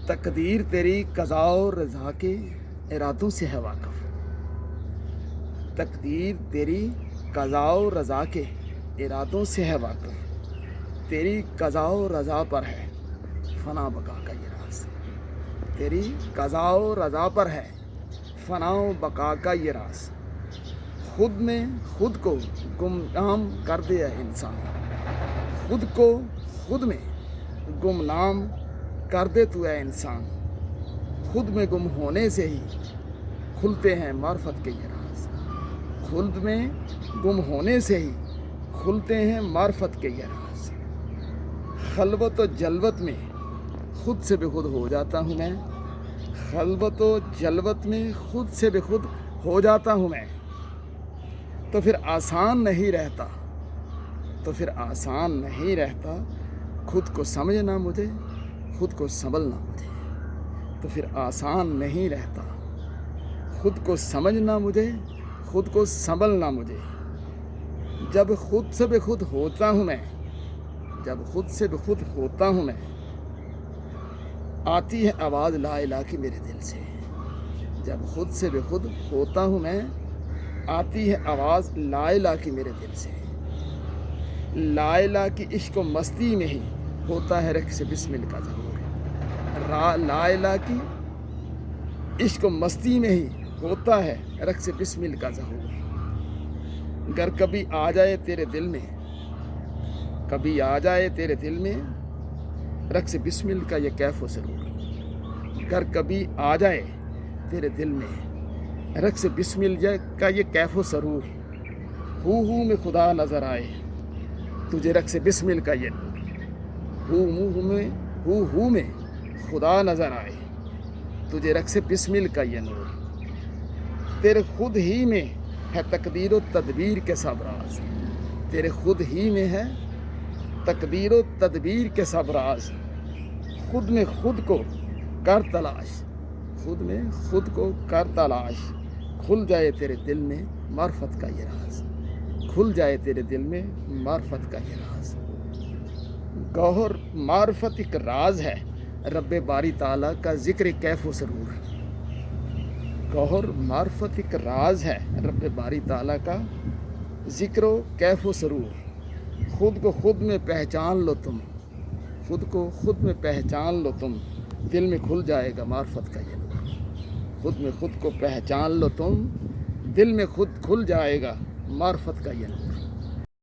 تقدیر تیری قضا و رضا کے ارادوں سے ہے واقف. تقدیر تیری قضا و رضا کے ارادوں سے ہے واقف. تیری قضا و رضا پر ہے فنا بقا کا یہ راز. تیری قضا و رضا پر ہے فنا و بقا کا یہ راز. خود میں خود کو گمنام کر دیا انسان. خود کو خود میں گمنام کر دے تو اے انسان. خود میں گم ہونے سے ہی کھلتے ہیں معرفت کے یہ راز. خود میں گم ہونے سے ہی کھلتے ہیں معرفت کے یہ راز. خلوت و جلوت میں خود سے بے خود ہو جاتا ہوں میں. خلوت و جلوت میں خود سے بے خود ہو جاتا ہوں میں. تو پھر آسان نہیں رہتا خود کو سمجھنا مجھے, خود کو سنبھلنا مجھے. تو پھر آسان نہیں رہتا خود کو سمجھنا مجھے, خود کو سنبھلنا مجھے. جب خود سے بے خود ہوتا ہوں میں, آتی ہے آواز لا الہ کی میرے دل سے. جب خود سے بے خود ہوتا ہوں میں, آتی ہے آواز لا الہ کی میرے دل سے. لا الہ کی عشق و مستی میں ہی ہوتا ہے رقص بسمل کا ظہور. لا الہ کی عشق و مستی میں ہی ہوتا ہے رقص بسمل کا ظہور. گر کبھی آ جائے تیرے دل میں رقص بسمل کا یہ کیف و سرور. گر کبھی آ جائے تیرے دل میں رقص بسمل کا یہ کیف و سرور. ہو میں خدا نظر آئے تجھے رقص بسمل کا یہ نور. ہو میں خدا نظر آئے تجھے رقص بسمل کا یہ نور. تیرے خود ہی میں ہے تقدیر و تدبیر کے سب راز. تیرے خود ہی میں ہے تقدیر و تدبیر کے سب راز. خود میں خود کو کر تلاش, کھل جائے تیرے دل میں معرفت کا یہ راز. کھل جائے تیرے دل میں معرفت کا یہ راز. گوہر معرفت ایک راز ہے رب باری تعالیٰ کا ذکر کیف و سرور. گوہر معرفت ایک راز ہے رب باری تعالیٰ کا ذکر و کیف و سرور. خود کو خود میں پہچان لو تم, دل میں کھل جائے گا معرفت کا یہ نور. خود میں خود کو پہچان لو تم, دل میں خود کھل جائے گا معرفت کا یہ نور.